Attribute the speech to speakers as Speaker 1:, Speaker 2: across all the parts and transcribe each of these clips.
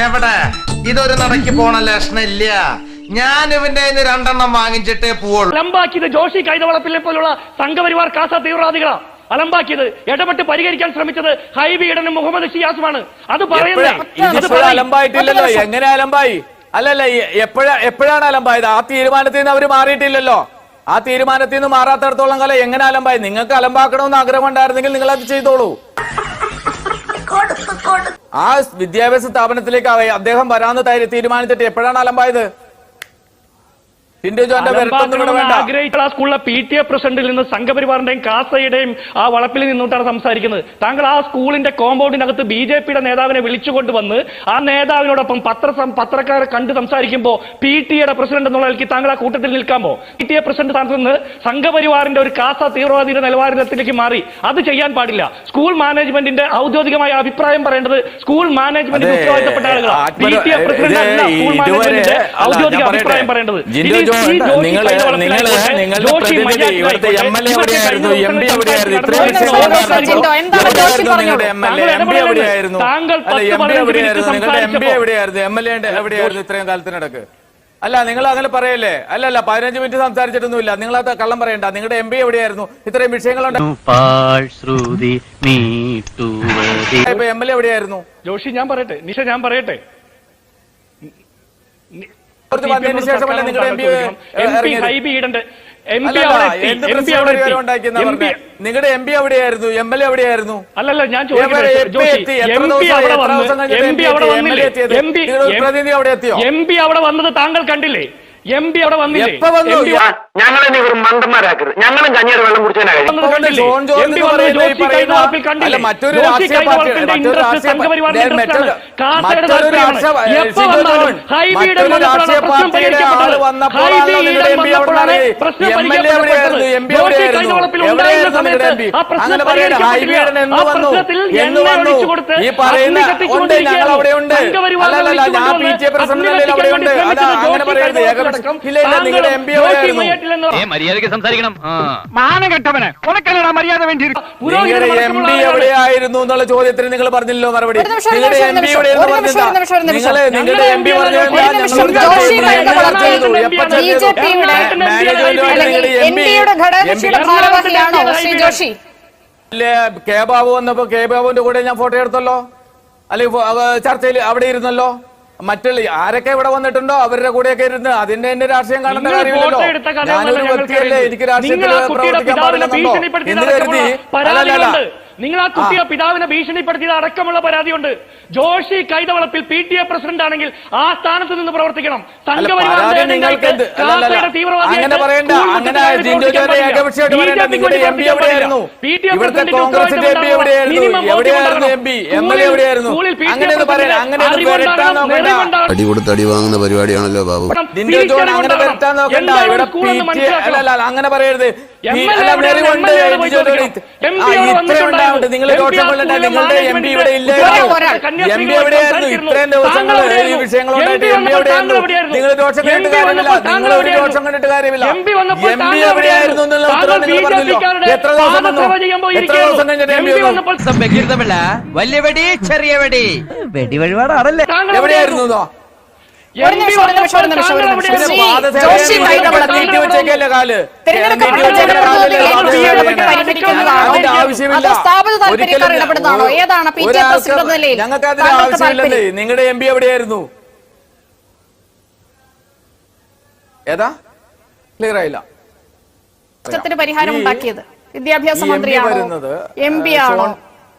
Speaker 1: എവിടെ ഇതൊരു നടക്കി പോണ ലക്ഷണില്ല. ഞാൻ ഇവന്റെ രണ്ടെണ്ണം വാങ്ങിച്ചിട്ടേ പോവുള്ളൂ.
Speaker 2: അലമ്പാക്കിയത് ജോഷി കൈതവളപ്പിലെ പോലുള്ള സംഘപരിവാർ കാസ തീവ്രവാദികളാ. അലമ്പാക്കിയത് ഇടപെട്ട് പരിഹരിക്കാൻ ശ്രമിച്ചത് ഹൈബി ഈഡനും മുഹമ്മദ് ഷിയാസുമാണ്. അത്
Speaker 3: അലമ്പായിട്ടില്ലല്ലോ. എങ്ങനെ അലമ്പായി? അല്ലല്ല, എപ്പോഴാണ് അലമ്പായത്? ആ തീരുമാനത്തിൽ നിന്ന് അവർ മാറിയിട്ടില്ലല്ലോ. ആ തീരുമാനത്തിൽ നിന്ന് മാറാത്തടത്തോളം കാലം എങ്ങനെ അലമ്പായി? നിങ്ങൾക്ക് അലമ്പാക്കണമെന്ന് ആഗ്രഹം ഉണ്ടായിരുന്നെങ്കിൽ നിങ്ങൾ അത് ചെയ്തോളൂ. ആ വിദ്യാഭ്യാസ സ്ഥാപനത്തിലേക്ക് അദ്ദേഹം വരാന്ന് തീരുമാനിച്ചിട്ട് എപ്പോഴാണ് അലമ്പായത്?
Speaker 2: സ്കൂളിലെ PTA പ്രസിഡന്റിൽ നിന്ന് സംഘപരിവാറിന്റെയും കാസയുടെയും ആ വളപ്പിൽ നിന്നിട്ടാണ് സംസാരിക്കുന്നത്. താങ്കൾ ആ സ്കൂളിന്റെ കോമ്പൗണ്ടിനകത്ത് BJPയുടെ നേതാവിനെ വിളിച്ചുകൊണ്ടുവന്ന് ആ നേതാവിനോടൊപ്പം പത്രക്കാരെ കണ്ട് സംസാരിക്കുമ്പോൾ PTA പ്രസിഡന്റ് എന്നുള്ള നിലയ്ക്ക് താങ്കൾ ആ കൂട്ടത്തിൽ നിൽക്കാമോ? PTA പ്രസിഡന്റ് സ്ഥാനത്ത് നിന്ന് സംഘപരിവാറിന്റെ ഒരു കാസ തീവ്രവാദിയുടെ നിലവാരത്തിലേക്ക് മാറി. അത് ചെയ്യാൻ പാടില്ല. സ്കൂൾ മാനേജ്മെന്റിന്റെ ഔദ്യോഗികമായ അഭിപ്രായം പറയേണ്ടത് സ്കൂൾ മാനേജ്മെന്റിന് ഉത്തരവാദിത്തപ്പെട്ട ആളുകളാണ്. PTA പ്രസിഡന്റ് അല്ല സ്കൂൾ മാനേജ്മെന്റിന്റെ ഔദ്യോഗിക അഭിപ്രായം പറയേണ്ടത്.
Speaker 3: നിങ്ങളുടെ MLA എവിടെയായിരുന്നു? MP എവിടെയായിരുന്നു? ഇത്രയും കാലത്തിനിടക്ക്? അല്ല, നിങ്ങൾ അങ്ങനെ പറയല്ലേ? അല്ലല്ല, 15 മിനിറ്റ് സംസാരിച്ചിട്ടൊന്നുമില്ല. നിങ്ങൾ അത് കള്ളം പറയണ്ട. നിങ്ങളുടെ MP എവിടെയായിരുന്നു? ഇത്രയും വിഷയങ്ങളുണ്ട്. MLA എവിടെയായിരുന്നു?
Speaker 2: ജോഷി, ഞാൻ പറയട്ടെ. നിഷ, ഞാൻ പറയട്ടെ.
Speaker 3: ശേഷമല്ല നിങ്ങളുടെ നിങ്ങളുടെ MP എവിടെയായിരുന്നു? MLA എവിടെയായിരുന്നു?
Speaker 2: അല്ലല്ല, ഞാൻ
Speaker 3: പ്രതിനിധി അവിടെ എത്തിയോ?
Speaker 2: MP അവിടെ വന്നത് താങ്കൾ കണ്ടില്ലേ? MP അവിടെ വന്നില്ലേ?
Speaker 1: ഞങ്ങളെ നീ വെറും മണ്ടന്മാരാക്കരുത്. ഞങ്ങളും കഞ്ഞിയുടെ വെള്ളം കുടിച്ചാൽ
Speaker 3: മറ്റൊരു രാഷ്ട്രീയ പാർട്ടിയുടെ ആള് വന്നപ്പോൾ അങ്ങനെ പറയട്ടെ. ഹൈബിയുടെ എന്ന് വന്നു ഈ പറയുന്ന ഉണ്ട്. ഞങ്ങൾ അവിടെ ഉണ്ട്. അല്ലല്ല, ഞാൻ PTA പ്രസിഡന്റ് അവിടെ ഉണ്ട്. അതാ അങ്ങനെ പറയരുത്. ഇല്ല, നിങ്ങളുടെ MP
Speaker 4: മര്യാദയ്ക്ക് സംസാരിക്കണം.
Speaker 2: മാനകെട്ടവന് ഉനക്കല്ലടാ മര്യാദ വേണ്ടി.
Speaker 3: നിങ്ങളുടെ MP എവിടെയായിരുന്നു എന്നുള്ള ചോദ്യത്തിന് നിങ്ങൾ പറഞ്ഞില്ലല്ലോ മറുപടി. നിങ്ങളുടെ MP എവിടെയെന്ന് പറഞ്ഞില്ല. നിങ്ങളുടെ MP കെ ബാബു വന്നപ്പോ കെ ബാബുവിന്റെ കൂടെ ഞാൻ ഫോട്ടോ എടുത്തല്ലോ, അല്ലെങ്കിൽ ചർച്ചയിൽ അവിടെ ഇരുന്നല്ലോ. മറ്റുള്ള ആരൊക്കെ ഇവിടെ വന്നിട്ടുണ്ടോ അവരുടെ കൂടെയൊക്കെ ഇരുന്ന് അതിന്റെ എന്റെ രാഷ്ട്രീയം കാണേണ്ട കാര്യമില്ലല്ലോ. ഞാനൊരു വ്യക്തിയല്ലേ, എനിക്ക് രാഷ്ട്രീയത്തിൽ പ്രവർത്തിക്കാൻ പാടില്ലെന്നോ എന്ന് കരുതി? അല്ലല്ല,
Speaker 2: നിങ്ങൾ ആ കുട്ടിയെ പിതാവിനെ ഭീഷണിപ്പെടുത്തിയത് അടക്കമുള്ള പരാതിയുണ്ട്. ജോഷി കൈതവളപ്പിൽ PTA പ്രസിഡന്റ് ആണെങ്കിൽ ആ സ്ഥാനത്ത് നിന്ന് പ്രവർത്തിക്കണം.
Speaker 3: അങ്ങനെ പറയണ്ട. അങ്ങനെ ഏകപക്ഷീയമായിട്ട് പറയണ്ട. നിങ്ങളുടെ MP എവിടെയായിരുന്നു? ഇവിടുത്തെ കോൺഗ്രസിന്റെ MP എവിടെയായിരുന്നു? എവിടെയായിരുന്നു MP? MLA എവിടെയായിരുന്നു? അങ്ങനെയൊന്നും പറയാൻ, അങ്ങനെ വരട്ടാൻ നോക്കണ്ട.
Speaker 5: അടി കൊടുത്ത് അടി വാങ്ങുന്ന പരിപാടിയാണല്ലോ ബാബു.
Speaker 3: ജിൻഡോ ജോൺ അങ്ങനെ വരട്ടാൻ നോക്കണ്ട. ഇവിടെ അല്ല, അങ്ങനെ പറയരുത്. നിങ്ങൾ രോഷം കൊള്ളണ്ട. നിങ്ങളുടെ MP ഇവിടെ ഇല്ലായിരുന്നു. MP എവിടെയായിരുന്നു? ഇത്രയും ദിവസങ്ങൾ ഈ വിഷയങ്ങളുണ്ടായിട്ട് MP എവിടെയായിരുന്നു? നിങ്ങൾ രോഷം കണ്ടിട്ട് കാര്യമില്ല. നിങ്ങൾ ഒരു രോഷം കണ്ടിട്ട് കാര്യമില്ല. MP എവിടെയായിരുന്നു എന്നുള്ള ഉത്തരം നിങ്ങൾ പറഞ്ഞല്ലോ. എത്ര ദിവസം വന്നു? എത്ര ദിവസം കഴിഞ്ഞിട്ട് MP വന്നു?
Speaker 4: വലിയ വെടി ചെറിയ വെടി വെടി വഴിപാടാണല്ലേ.
Speaker 3: എവിടെയായിരുന്നു?
Speaker 6: അതിന്റെ
Speaker 3: ആവശ്യമില്ല. ഞങ്ങൾക്ക് അതിന്റെ ആവശ്യമില്ലെന്നേ. നിങ്ങളുടെ MP എവിടെയായിരുന്നു? ഏതാ? ക്ലിയർ ആയില്ല.
Speaker 6: പരിഹാരം ഉണ്ടാക്കിയത് വിദ്യാഭ്യാസ മന്ത്രിയാണോ? MP ആണോ?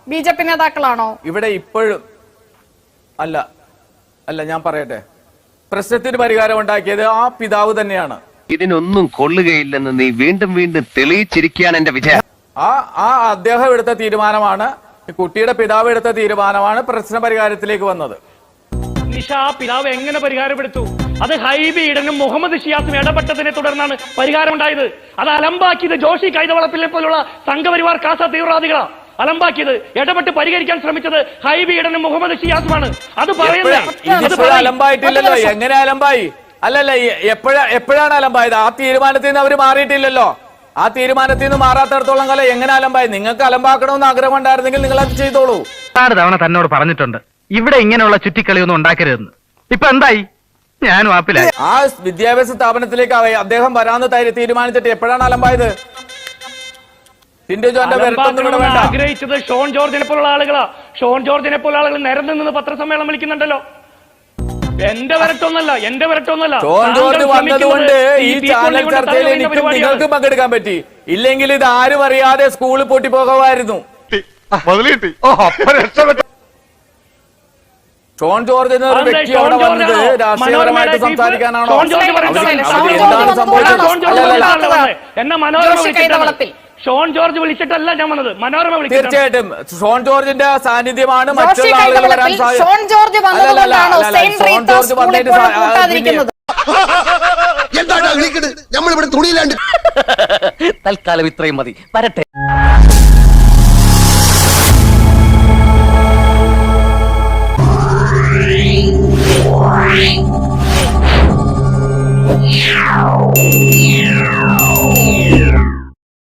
Speaker 6: BJP നേതാക്കളാണോ?
Speaker 3: ഇവിടെ ഇപ്പോഴും അല്ല, ഞാൻ പറയട്ടെ, പ്രശ്നത്തിന് പരിഹാരം ഉണ്ടാക്കിയത് ആ പിതാവ് തന്നെയാണ്.
Speaker 4: ഇതിനൊന്നും കൊള്ളുകയില്ലെന്ന് നീ വീണ്ടും വീണ്ടും തെളിയിച്ചിരിക്കുകയാണ് എന്റെ വിജയം.
Speaker 3: ആ അദ്ദേഹം എടുത്ത തീരുമാനമാണ്, കുട്ടിയുടെ പിതാവ് എടുത്ത തീരുമാനമാണ് പ്രശ്ന പരിഹാരത്തിലേക്ക് വന്നത്.
Speaker 2: നിഷ, പിതാവ് എങ്ങനെ പരിഹാരപ്പെടുത്തു? അത് ഹൈബി ഈഡനും മുഹമ്മദ് ഷിയാസും ഇടപെട്ടതിനെ തുടർന്നാണ് പരിഹാരം ഉണ്ടായത്. അത് അലമ്പാക്കിയത് ജോഷി കൈതവളപ്പിലെ പോലുള്ള സംഘപരിവാർ കാസ തീവ്രവാദികളാ. അലമ്പാക്കിയത് ഇടപെട്ട് പരിഹരിക്കാൻ ശ്രമിച്ചത് ഹൈബി ഈഡനും മുഹമ്മദ് ഷിയാസുമാണ്. അത്
Speaker 3: അലമ്പായിട്ടില്ലല്ലോ. എങ്ങനെ അലമ്പായി? അല്ലല്ല, എപ്പോഴാണ് അലമ്പായത്? ആ തീരുമാനത്തിൽ നിന്ന് അവർ മാറിയിട്ടില്ലല്ലോ. ആ തീരുമാനത്തിൽ നിന്ന് മാറാത്തടത്തോളം കാലം എങ്ങനെ അലമ്പായി? നിങ്ങൾക്ക് അലമ്പാക്കണമെന്ന് ആഗ്രഹം ഉണ്ടായിരുന്നെങ്കിൽ നിങ്ങൾ അത് ചെയ്തോളൂ.
Speaker 7: തവണ തന്നോട് പറഞ്ഞിട്ടുണ്ട് ഇവിടെ ഇങ്ങനെയുള്ള ചുറ്റിക്കളിയൊന്നും ഉണ്ടാക്കരുതെന്ന്. ഇപ്പൊ എന്തായി? ഞാനും ആപ്പിലായി.
Speaker 3: ആ വിദ്യാഭ്യാസ സ്ഥാപനത്തിലേക്ക് അദ്ദേഹം വരാന്ന് തീരുമാനിച്ചിട്ട് എപ്പോഴാണ് അലമ്പായത്? ടിൻഡു ജോന്റെ വരട്ടൊന്നും ഇവിടെ വേണ്ട.
Speaker 2: ആഗ്രഹിച്ചത് ഷോൺ ജോർജിനെ പോലുള്ള ആളുകളാ. ഷോൺ ജോർജിനെ പോലുള്ള ആളുകൾ നിരന്ന് നിന്ന് പത്രസമ്മേളനം വിളിക്കുന്നുണ്ടല്ലോ. എന്റെ വരട്ടൊന്നല്ല.
Speaker 3: ഷോൺ ജോർജ് വന്നതുകൊണ്ട് ഈ ചാനൽ ചർച്ചയിൽ എനിക്കും നിങ്ങൾക്കും പങ്കെടുക്കാൻ പറ്റി. ഇല്ലെങ്കിൽ ഇത് ആരും അറിയാതെ സ്കൂളിൽ പൊട്ടി പോകുമായിരുന്നു. ഷോൺ ജോർജ് എന്ന ഒരു വ്യക്തി അവിടെ വന്നത് രാഷ്ട്രീയപരമായിട്ട് സംസാരിക്കാനാണോ?
Speaker 2: എന്നെ മനോരമ ഷോൺ ജോർജ് വിളിച്ചിട്ടല്ല ഞാൻ വന്നത്. മനോരമ വിളിച്ചു.
Speaker 3: തീർച്ചയായിട്ടും ഷോൺ ജോർജിന്റെ സാന്നിധ്യമാണ് മറ്റുള്ള ആളുകൾ വരാൻ
Speaker 6: ഷോൺ ജോർജ് വന്നതിരിക്കുന്നത്.
Speaker 5: നമ്മളിവിടെ തുണിയിലാണ്ട്.
Speaker 7: തൽക്കാലം ഇത്രയും മതി. വരട്ടെ.
Speaker 8: Yeah.